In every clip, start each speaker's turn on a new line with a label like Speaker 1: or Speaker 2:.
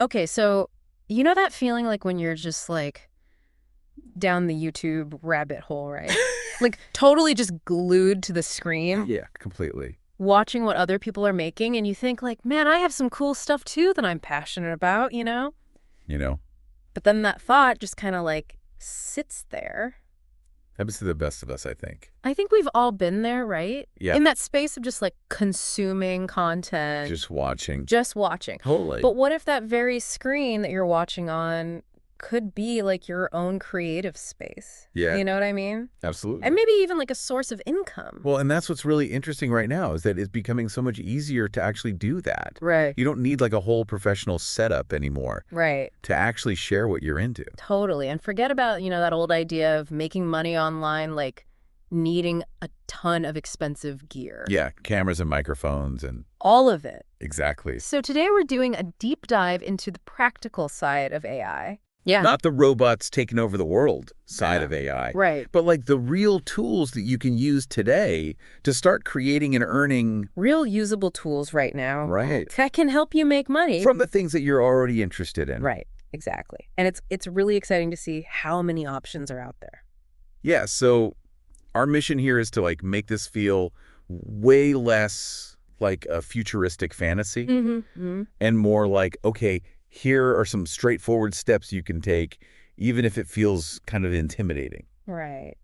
Speaker 1: Okay, so you know that feeling like when you're just like down the YouTube rabbit hole, right? Like totally just glued to the screen,
Speaker 2: Yeah, completely.
Speaker 1: watching what other people are making, and you think like, man, I have some cool stuff too that I'm passionate about, you know?
Speaker 2: You know,
Speaker 1: But then that thought just kind of like sits there.
Speaker 2: happens to the best of us, I think.
Speaker 1: I think we've all been there, right?
Speaker 2: Yeah.
Speaker 1: In that space of just like consuming content,
Speaker 2: Just watching.
Speaker 1: just watching.
Speaker 2: Totally.
Speaker 1: But what if that very screen that you're watching on could be like your own creative space?
Speaker 2: Yeah.
Speaker 1: You know what I mean?
Speaker 2: Absolutely.
Speaker 1: And maybe even like a source of income.
Speaker 2: Well, and that's what's really interesting right now is that it's becoming so much easier to actually do that.
Speaker 1: Right.
Speaker 2: You don't need like a whole professional setup anymore
Speaker 1: Right.
Speaker 2: to actually share what you're into.
Speaker 1: Totally. And forget about, that old idea of making money online, like needing a ton of expensive gear.
Speaker 2: Yeah, cameras and microphones and
Speaker 1: All of it.
Speaker 2: exactly.
Speaker 1: So today we're doing a deep dive into the practical side of AI. Yeah.
Speaker 2: Not the robots taking over the world side
Speaker 1: Yeah.
Speaker 2: of AI,
Speaker 1: Right.
Speaker 2: but like the real tools that you can use today to start creating and earning
Speaker 1: Real usable tools right now.
Speaker 2: right
Speaker 1: That can help you make money.
Speaker 2: from the things that you're already interested in.
Speaker 1: Right. Exactly. And it's really exciting to see how many options are out there.
Speaker 2: Yeah, so our mission here is to like make this feel way less like a futuristic fantasy
Speaker 1: Mm-hmm.
Speaker 2: and more like, okay, here are some straightforward steps you can take, even if it feels kind of intimidating.
Speaker 1: Right.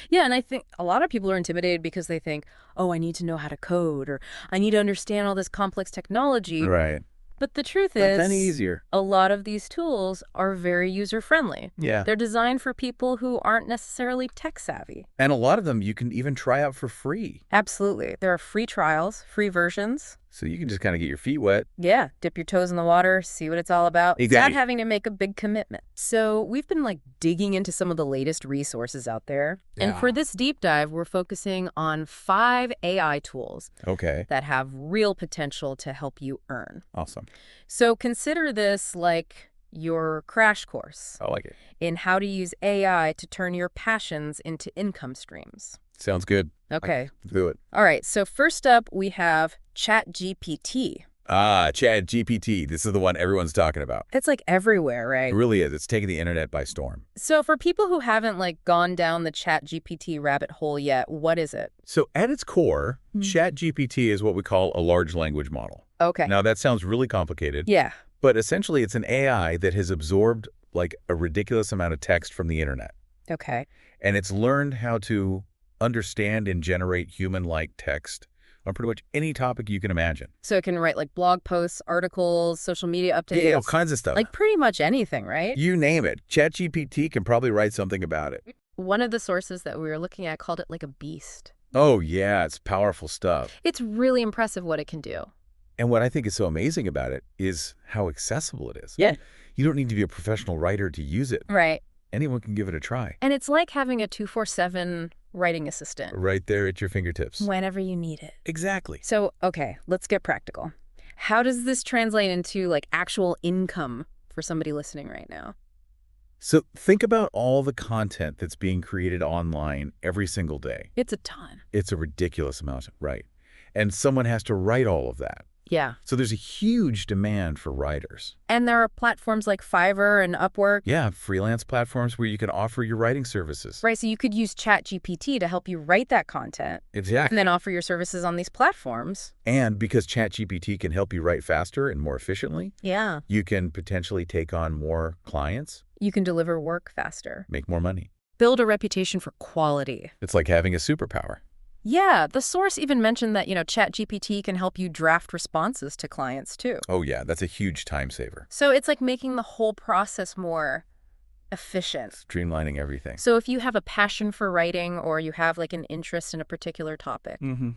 Speaker 1: Yeah, and I think a lot of people are intimidated because they think, oh, I need to know how to code, or I need to understand all this complex technology.
Speaker 2: Right.
Speaker 1: But the truth
Speaker 2: Not
Speaker 1: is,
Speaker 2: any easier.
Speaker 1: a lot of these tools are very user-friendly.
Speaker 2: Yeah.
Speaker 1: They're designed for people who aren't necessarily tech-savvy.
Speaker 2: And a lot of them you can even try out for free.
Speaker 1: Absolutely. There are free trials, free versions.
Speaker 2: So you can just kind of get your feet wet.
Speaker 1: Yeah, dip your toes in the water, see what it's all about.
Speaker 2: Exactly.
Speaker 1: Without having to make a big commitment. So we've been like digging into some of the latest resources out there. And
Speaker 2: Yeah.
Speaker 1: for this deep dive, we're focusing on 5 AI tools
Speaker 2: Okay.
Speaker 1: that have real potential to help you earn.
Speaker 2: Awesome.
Speaker 1: So consider this like your crash course
Speaker 2: I like it.
Speaker 1: in how to use AI to turn your passions into income streams.
Speaker 2: Sounds good.
Speaker 1: Okay.
Speaker 2: Do it.
Speaker 1: All right. So first up, we have ChatGPT.
Speaker 2: Ah, ChatGPT. This is the one everyone's talking about.
Speaker 1: It's like everywhere,
Speaker 2: It
Speaker 1: right?
Speaker 2: really is. It's taking the internet by storm.
Speaker 1: So for people who haven't like gone down the ChatGPT rabbit hole yet, what is it?
Speaker 2: So at its core,
Speaker 1: Hmm.
Speaker 2: ChatGPT is what we call a large language model.
Speaker 1: Okay.
Speaker 2: Now, that sounds really complicated,
Speaker 1: Yeah.
Speaker 2: but essentially it's an AI that has absorbed like a ridiculous amount of text from the internet.
Speaker 1: Okay.
Speaker 2: And it's learned how to understand and generate human-like text on pretty much any topic you can imagine.
Speaker 1: So it can write like blog posts, articles, social media updates.
Speaker 2: Yeah, all kinds of stuff.
Speaker 1: Like pretty much anything, right?
Speaker 2: You name it. ChatGPT can probably write something about it.
Speaker 1: One of the sources that we were looking at called it like a beast.
Speaker 2: Oh, yeah, it's powerful stuff.
Speaker 1: It's really impressive what it can do.
Speaker 2: And what I think is so amazing about it is how accessible it is.
Speaker 1: Yeah.
Speaker 2: You don't need to be a professional writer to use it.
Speaker 1: Right.
Speaker 2: Anyone can give it a try.
Speaker 1: And it's like having a 24/7 writing assistant
Speaker 2: Right there at your fingertips.
Speaker 1: whenever you need it.
Speaker 2: Exactly.
Speaker 1: So, okay, let's get practical. How does this translate into like actual income for somebody listening right now?
Speaker 2: So think about all the content that's being created online every single day.
Speaker 1: It's a ton.
Speaker 2: It's a ridiculous amount, right? And someone has to write all of that.
Speaker 1: Yeah.
Speaker 2: So there's a huge demand for writers.
Speaker 1: And there are platforms like Fiverr and Upwork.
Speaker 2: Yeah, freelance platforms where you can offer your writing services.
Speaker 1: Right, so you could use ChatGPT to help you write that content and
Speaker 2: Exactly.
Speaker 1: then offer your services on these platforms.
Speaker 2: And because ChatGPT can help you write faster and more efficiently,
Speaker 1: Yeah.
Speaker 2: you can potentially take on more clients,
Speaker 1: You can deliver work faster.
Speaker 2: make more money.
Speaker 1: Build a reputation for quality.
Speaker 2: It's like having a superpower.
Speaker 1: Yeah, the source even mentioned that, ChatGPT can help you draft responses to clients too.
Speaker 2: Oh yeah, that's a huge time saver.
Speaker 1: So it's like making the whole process more efficient.
Speaker 2: Streamlining everything.
Speaker 1: So if you have a passion for writing or you have like an interest in a particular topic,
Speaker 2: Mm-hmm.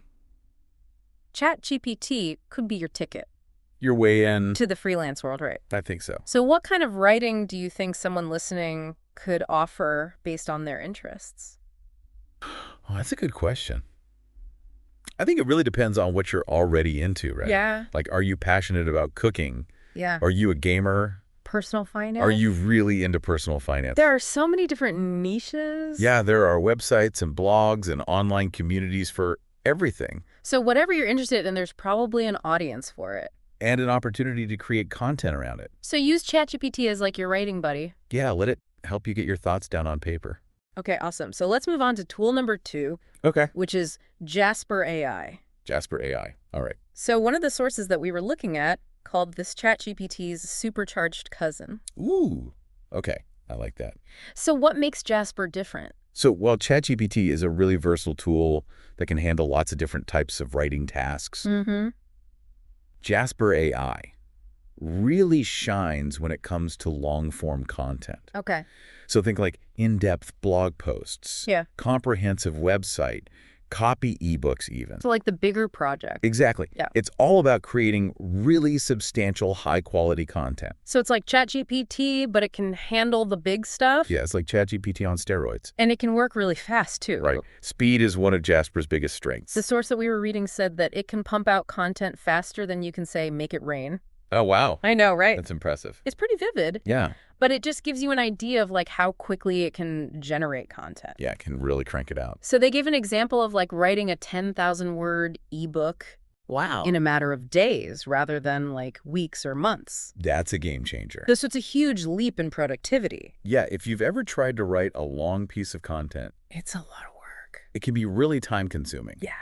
Speaker 1: ChatGPT could be your ticket
Speaker 2: Your way in.
Speaker 1: to the freelance world, right?
Speaker 2: I think so.
Speaker 1: So what kind of writing do you think someone listening could offer based on their interests?
Speaker 2: Oh, that's a good question. I think it really depends on what you're already into, right?
Speaker 1: Yeah.
Speaker 2: Like, are you passionate about cooking?
Speaker 1: Yeah.
Speaker 2: Are you a gamer?
Speaker 1: Personal finance?
Speaker 2: Are you really into personal finance?
Speaker 1: There are so many different niches.
Speaker 2: Yeah, there are websites and blogs and online communities for everything.
Speaker 1: So whatever you're interested in, there's probably an audience for it.
Speaker 2: and an opportunity to create content around it.
Speaker 1: So use ChatGPT as like your writing buddy.
Speaker 2: Yeah, let it help you get your thoughts down on paper.
Speaker 1: Okay, awesome. So let's move on to tool number 2,
Speaker 2: Okay.
Speaker 1: which is Jasper AI.
Speaker 2: Jasper AI. All right.
Speaker 1: So one of the sources that we were looking at called this ChatGPT's supercharged cousin.
Speaker 2: Ooh. Okay. I like that.
Speaker 1: So what makes Jasper different?
Speaker 2: So while ChatGPT is a really versatile tool that can handle lots of different types of writing tasks,
Speaker 1: Mm-hmm.
Speaker 2: Jasper AI really shines when it comes to long-form content.
Speaker 1: Okay.
Speaker 2: So think like in-depth blog posts,
Speaker 1: Yeah.
Speaker 2: comprehensive website, copy ebooks even.
Speaker 1: So like the bigger project.
Speaker 2: Exactly.
Speaker 1: Yeah.
Speaker 2: It's all about creating really substantial, high-quality content.
Speaker 1: So it's like ChatGPT, but it can handle the big stuff.
Speaker 2: Yeah, it's like ChatGPT on steroids.
Speaker 1: And it can work really fast, too.
Speaker 2: Right. Speed is one of Jasper's biggest strengths.
Speaker 1: The source that we were reading said that it can pump out content faster than you can say, make it rain.
Speaker 2: Oh, wow.
Speaker 1: I know, right?
Speaker 2: That's impressive.
Speaker 1: It's pretty vivid,
Speaker 2: Yeah.
Speaker 1: but it just gives you an idea of like how quickly it can generate content.
Speaker 2: Yeah, it can really crank it out.
Speaker 1: So they give an example of like writing a 10,000 word ebook
Speaker 2: Wow.
Speaker 1: in a matter of days rather than like weeks or months.
Speaker 2: That's a game changer.
Speaker 1: So it's a huge leap in productivity.
Speaker 2: Yeah, if you've ever tried to write a long piece of content,
Speaker 1: It's a lot of work.
Speaker 2: it can be really time-consuming.
Speaker 1: Yeah.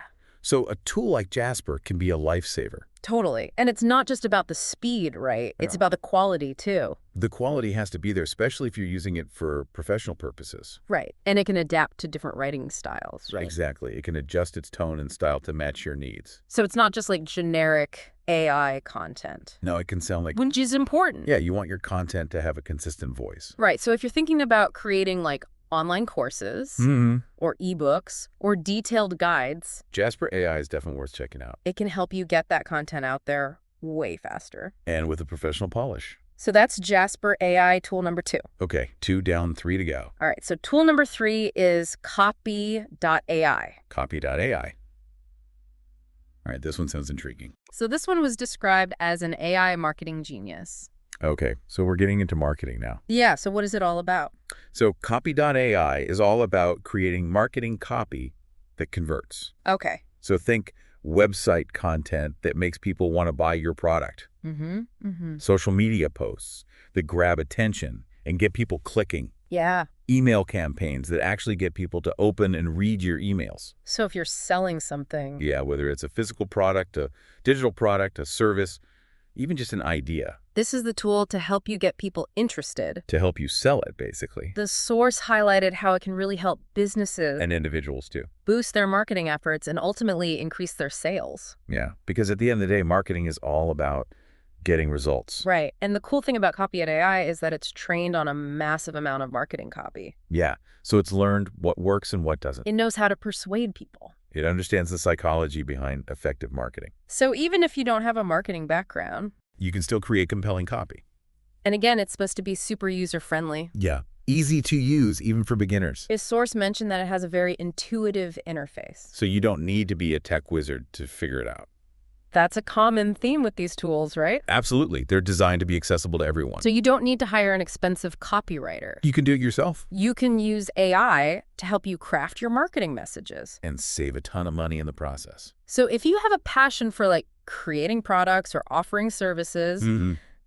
Speaker 2: So a tool like Jasper can be a lifesaver.
Speaker 1: Totally. And it's not just about the speed, right? It's
Speaker 2: Yeah.
Speaker 1: about the quality too.
Speaker 2: The quality has to be there, especially if you're using it for professional purposes.
Speaker 1: Right. And it can adapt to different writing styles, right?
Speaker 2: Exactly. It can adjust its tone and style to match your needs.
Speaker 1: So it's not just like generic AI content,
Speaker 2: No, it can sound like,
Speaker 1: which is important.
Speaker 2: yeah, you want your content to have a consistent voice.
Speaker 1: Right. So if you're thinking about creating like online courses
Speaker 2: Mm-hmm.
Speaker 1: or ebooks or detailed guides,
Speaker 2: Jasper AI is definitely worth checking out.
Speaker 1: it can help you get that content out there way faster.
Speaker 2: And with a professional polish.
Speaker 1: So that's Jasper AI tool number 2.
Speaker 2: Okay, 2 down, 3 to go.
Speaker 1: All right. So tool number 3 is copy.ai.
Speaker 2: Copy.ai. All right, this one sounds intriguing.
Speaker 1: So this one was described as an AI marketing genius.
Speaker 2: Okay, so we're getting into marketing now.
Speaker 1: Yeah. So what is it all about?
Speaker 2: So copy.ai is all about creating marketing copy that converts.
Speaker 1: Okay.
Speaker 2: So think website content that makes people want to buy your product.
Speaker 1: Mm-hmm. Mm-hmm.
Speaker 2: Social media posts that grab attention and get people clicking.
Speaker 1: Yeah.
Speaker 2: Email campaigns that actually get people to open and read your emails.
Speaker 1: So if you're selling something.
Speaker 2: Yeah, whether it's a physical product, a digital product, a service, even just an idea.
Speaker 1: This is the tool to help you get people interested.
Speaker 2: To help you sell it, basically.
Speaker 1: The source highlighted how it can really help businesses
Speaker 2: And individuals, too.
Speaker 1: boost their marketing efforts and ultimately increase their sales.
Speaker 2: Yeah, because at the end of the day, marketing is all about getting results.
Speaker 1: Right. And the cool thing about Copy.ai is that it's trained on a massive amount of marketing copy.
Speaker 2: Yeah, so it's learned what works and what doesn't.
Speaker 1: It knows how to persuade people.
Speaker 2: It understands the psychology behind effective marketing.
Speaker 1: So even if you don't have a marketing background,
Speaker 2: You can still create compelling copy.
Speaker 1: and again, it's supposed to be super user-friendly.
Speaker 2: Yeah, easy to use, even for beginners.
Speaker 1: Its source mentioned that it has a very intuitive interface.
Speaker 2: So you don't need to be a tech wizard to figure it out.
Speaker 1: That's a common theme with these tools, right?
Speaker 2: Absolutely. They're designed to be accessible to everyone.
Speaker 1: So you don't need to hire an expensive copywriter.
Speaker 2: You can do it yourself
Speaker 1: You can use AI to help you craft your marketing messages.
Speaker 2: and save a ton of money in the process.
Speaker 1: So if you have a passion for like creating products or offering services,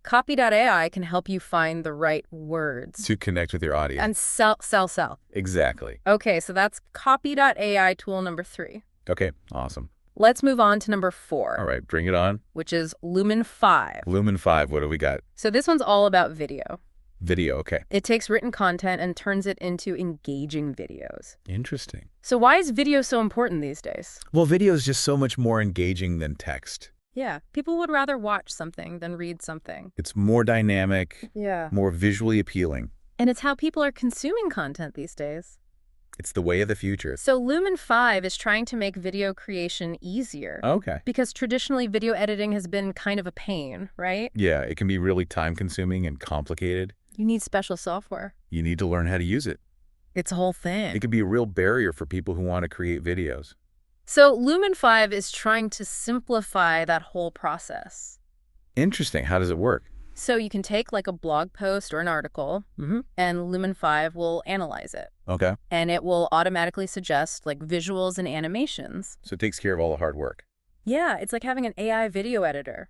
Speaker 1: Copy.ai can help you find the right words
Speaker 2: To connect with your audience.
Speaker 1: and sell.
Speaker 2: Exactly.
Speaker 1: Okay, so that's Copy.ai tool number 3.
Speaker 2: Okay, awesome.
Speaker 1: Let's move on to number 4,
Speaker 2: All right, bring it on.
Speaker 1: which is Lumen 5.
Speaker 2: Lumen 5, what do we got?
Speaker 1: So this one's all about video.
Speaker 2: Video, okay.
Speaker 1: It takes written content and turns it into engaging videos.
Speaker 2: Interesting.
Speaker 1: So why is video so important these days?
Speaker 2: Well, video is just so much more engaging than text.
Speaker 1: Yeah, people would rather watch something than read something.
Speaker 2: It's more dynamic,
Speaker 1: Yeah.
Speaker 2: more visually appealing.
Speaker 1: And it's how people are consuming content these days.
Speaker 2: It's the way of the future.
Speaker 1: So Lumen 5 is trying to make video creation easier.
Speaker 2: Okay.
Speaker 1: Because traditionally video editing has been kind of a pain, right?
Speaker 2: Yeah, it can be really time-consuming and complicated.
Speaker 1: You need special software.
Speaker 2: You need to learn how to use it.
Speaker 1: It's a whole thing.
Speaker 2: It can be a real barrier for people who want to create videos.
Speaker 1: So Lumen 5 is trying to simplify that whole process.
Speaker 2: Interesting. How does it work?
Speaker 1: So you can take like a blog post or an article, and Lumen 5 will analyze it.
Speaker 2: Okay.
Speaker 1: And it will automatically suggest like visuals and animations.
Speaker 2: So it takes care of all the hard work.
Speaker 1: Yeah, it's like having an AI video editor.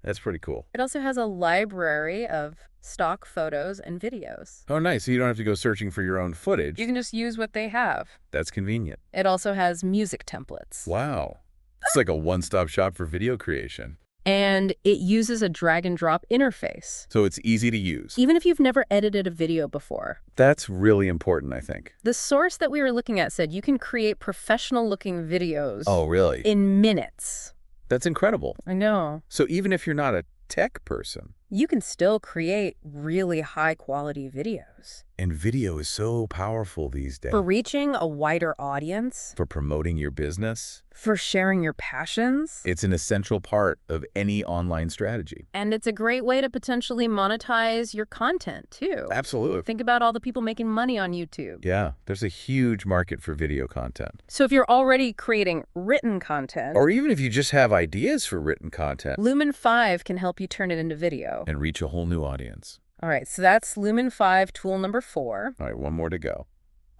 Speaker 2: That's pretty cool.
Speaker 1: It also has a library of stock photos and videos.
Speaker 2: Oh, nice. So you don't have to go searching for your own
Speaker 1: You
Speaker 2: footage.
Speaker 1: can just use what they have.
Speaker 2: That's convenient.
Speaker 1: It also has music templates.
Speaker 2: Wow. It's like a one-stop shop for video creation.
Speaker 1: And it uses a drag and drop interface.
Speaker 2: So it's easy to use.
Speaker 1: Even if you've never edited a video before.
Speaker 2: That's really important, I think.
Speaker 1: The source that we were looking at said you can create professional-looking videos
Speaker 2: Oh, really?
Speaker 1: in minutes.
Speaker 2: That's incredible.
Speaker 1: I know.
Speaker 2: So even if you're not a tech person,
Speaker 1: You can still create really high-quality videos.
Speaker 2: and video is so powerful these days.
Speaker 1: For reaching a wider audience,
Speaker 2: For promoting your business,
Speaker 1: for sharing your passions.
Speaker 2: it's an essential part of any online strategy.
Speaker 1: And it's a great way to potentially monetize your content, too.
Speaker 2: Absolutely.
Speaker 1: Think about all the people making money on YouTube.
Speaker 2: Yeah, there's a huge market for video content.
Speaker 1: So if you're already creating written content,
Speaker 2: Or even if you just have ideas for written content
Speaker 1: Lumen 5 can help you turn it into video.
Speaker 2: and reach a whole new audience.
Speaker 1: All right, so that's Lumen 5 tool number 4.
Speaker 2: All right, one more to go.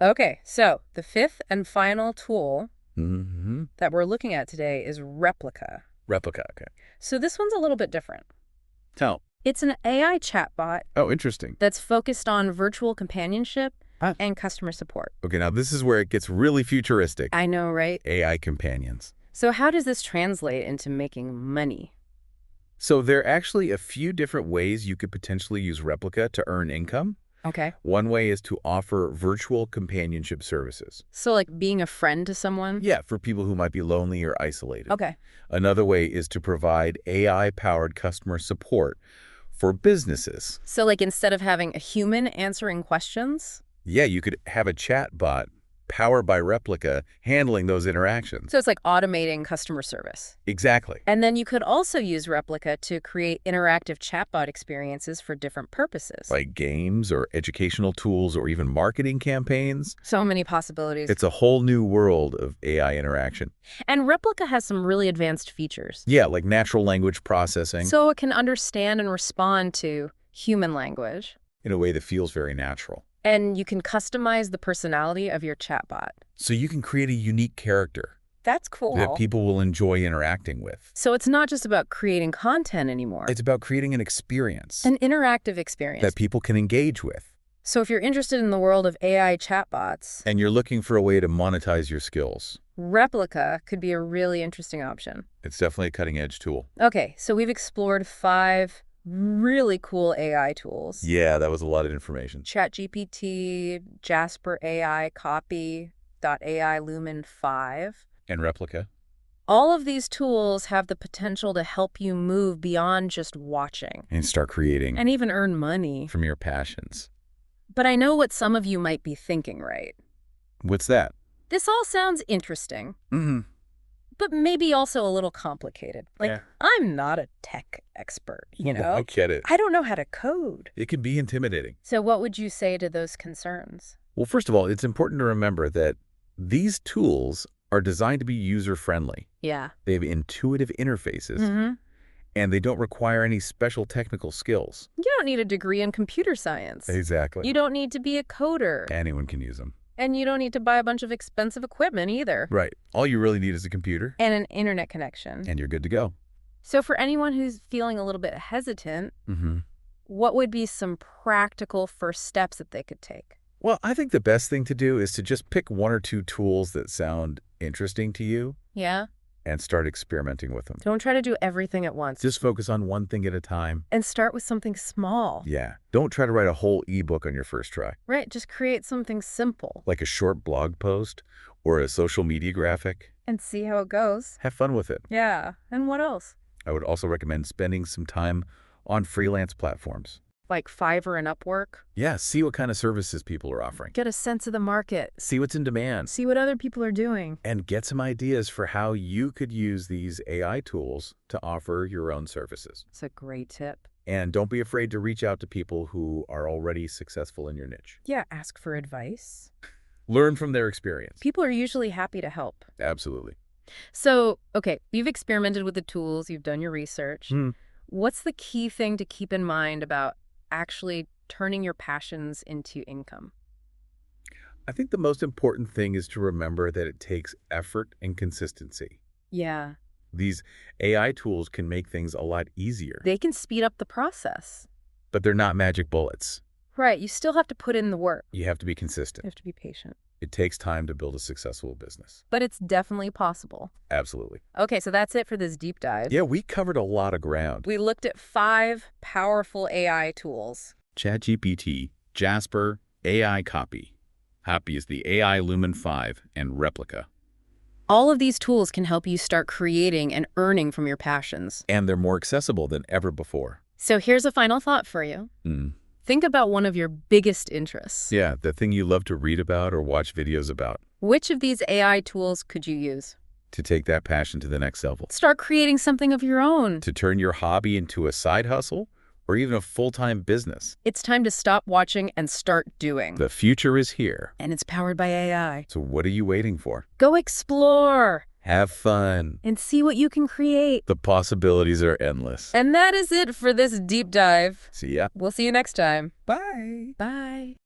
Speaker 1: Okay, so the fifth and final tool
Speaker 2: Mm-hmm.
Speaker 1: that we're looking at today is Replica.
Speaker 2: Replica, okay.
Speaker 1: So this one's a little bit different.
Speaker 2: Tell.
Speaker 1: It's an AI chatbot
Speaker 2: Oh, interesting.
Speaker 1: that's focused on virtual companionship
Speaker 2: Ah.
Speaker 1: and customer support.
Speaker 2: Okay, now this is where it gets really futuristic.
Speaker 1: I know, right?
Speaker 2: AI companions.
Speaker 1: So how does this translate into making money?
Speaker 2: So there are actually a few different ways you could potentially use Replica to earn income.
Speaker 1: Okay.
Speaker 2: One way is to offer virtual companionship services.
Speaker 1: So like being a friend to someone?
Speaker 2: Yeah, for people who might be lonely or isolated.
Speaker 1: Okay.
Speaker 2: Another way is to provide AI-powered customer support for businesses.
Speaker 1: So like instead of having a human answering questions?
Speaker 2: Yeah, you could have a chat bot powered by Replica handling those interactions.
Speaker 1: So it's like automating customer service.
Speaker 2: Exactly.
Speaker 1: And then you could also use Replica to create interactive chatbot experiences for different purposes.
Speaker 2: Like games or educational tools or even marketing campaigns.
Speaker 1: So many possibilities.
Speaker 2: It's a whole new world of AI interaction.
Speaker 1: And Replica has some really advanced features.
Speaker 2: Yeah, like natural language processing
Speaker 1: So it can understand and respond to human language.
Speaker 2: in a way that feels very natural.
Speaker 1: And you can customize the personality of your chatbot.
Speaker 2: So you can create a unique character
Speaker 1: That's cool.
Speaker 2: that people will enjoy interacting with.
Speaker 1: So it's not just about creating content anymore.
Speaker 2: It's about creating an experience
Speaker 1: An interactive experience.
Speaker 2: that people can engage with.
Speaker 1: So if you're interested in the world of AI chatbots,
Speaker 2: And you're looking for a way to monetize your skills.
Speaker 1: Replica could be a really interesting option.
Speaker 2: It's definitely a cutting-edge tool.
Speaker 1: Okay, so we've explored 5 really cool AI tools.
Speaker 2: Yeah, that was a lot of information.
Speaker 1: ChatGPT, Jasper AI, Copy.ai, Lumen 5.
Speaker 2: And Replica.
Speaker 1: All of these tools have the potential to help you move beyond just watching
Speaker 2: And start creating
Speaker 1: and even earn money.
Speaker 2: from your passions.
Speaker 1: But I know what some of you might be thinking, right?
Speaker 2: What's that?
Speaker 1: This all sounds interesting,
Speaker 2: Mm-hmm.
Speaker 1: but maybe also a little complicated. Like,
Speaker 2: Yeah.
Speaker 1: I'm not a tech expert, you know?
Speaker 2: I get it.
Speaker 1: I don't know how to code.
Speaker 2: It can be intimidating.
Speaker 1: So what would you say to those concerns?
Speaker 2: Well, first of all, it's important to remember that these tools are designed to be user-friendly.
Speaker 1: Yeah.
Speaker 2: They have intuitive interfaces,
Speaker 1: Mm-hmm.
Speaker 2: and they don't require any special technical skills.
Speaker 1: You don't need a degree in computer science.
Speaker 2: Exactly.
Speaker 1: You don't need to be a coder.
Speaker 2: Anyone can use them.
Speaker 1: And you don't need to buy a bunch of expensive equipment either.
Speaker 2: Right. All you really need is a computer,
Speaker 1: And an internet connection.
Speaker 2: and you're good to go.
Speaker 1: So for anyone who's feeling a little bit hesitant,
Speaker 2: Mm-hmm.
Speaker 1: what would be some practical first steps that they could take?
Speaker 2: Well, I think the best thing to do is to just pick 1 or 2 tools that sound interesting to you
Speaker 1: Yeah?
Speaker 2: and start experimenting with them.
Speaker 1: Don't try to do everything at once.
Speaker 2: Just focus on one thing at a time.
Speaker 1: And start with something small.
Speaker 2: Yeah. Don't try to write a whole ebook on your first try.
Speaker 1: Right? Just create something simple
Speaker 2: Like a short blog post or a social media graphic.
Speaker 1: and see how it goes.
Speaker 2: Have fun with it.
Speaker 1: Yeah. And what else?
Speaker 2: I would also recommend spending some time on freelance platforms.
Speaker 1: Like Fiverr and Upwork.
Speaker 2: Yeah, see what kind of services people are offering.
Speaker 1: Get a sense of the market.
Speaker 2: See what's in demand.
Speaker 1: See what other people are doing.
Speaker 2: And get some ideas for how you could use these AI tools to offer your own services.
Speaker 1: It's a great tip.
Speaker 2: And don't be afraid to reach out to people who are already successful in your niche.
Speaker 1: Yeah, ask for advice.
Speaker 2: Learn from their experience.
Speaker 1: People are usually happy to help.
Speaker 2: Absolutely.
Speaker 1: So, okay, you've experimented with the tools, you've done your research. What's the key thing to keep in mind about actually turning your passions into income?
Speaker 2: I think the most important thing is to remember that it takes effort and consistency.
Speaker 1: Yeah.
Speaker 2: These AI tools can make things a lot easier,
Speaker 1: They can speed up the process.
Speaker 2: but they're not magic bullets.
Speaker 1: Right, you still have to put in the work.
Speaker 2: You have to be
Speaker 1: You
Speaker 2: consistent.
Speaker 1: have to be patient.
Speaker 2: It takes time to build a successful business.
Speaker 1: But it's definitely possible.
Speaker 2: Absolutely.
Speaker 1: Okay, so that's it for this deep dive.
Speaker 2: Yeah, we covered a lot of ground.
Speaker 1: We looked at 5 powerful AI tools.
Speaker 2: ChatGPT, Jasper, AI Copy. Copy is the AI Lumen 5 and Replica.
Speaker 1: All of these tools can help you start creating and earning from your passions.
Speaker 2: And they're more accessible than ever before.
Speaker 1: So here's a final thought for you. Think about one of your biggest interests.
Speaker 2: Yeah, the thing you love to read about or watch videos about.
Speaker 1: Which of these AI tools could you use?
Speaker 2: To take that passion to the next level.
Speaker 1: Start creating something of your own.
Speaker 2: To turn your hobby into a side hustle or even a full-time business.
Speaker 1: It's time to stop watching and start doing.
Speaker 2: The future is here.
Speaker 1: And it's powered by AI.
Speaker 2: So what are you waiting for?
Speaker 1: Go explore
Speaker 2: Have fun.
Speaker 1: and see what you can create.
Speaker 2: The possibilities are endless.
Speaker 1: And that is it for this deep dive.
Speaker 2: See ya.
Speaker 1: We'll see you next time.
Speaker 2: Bye.
Speaker 1: Bye.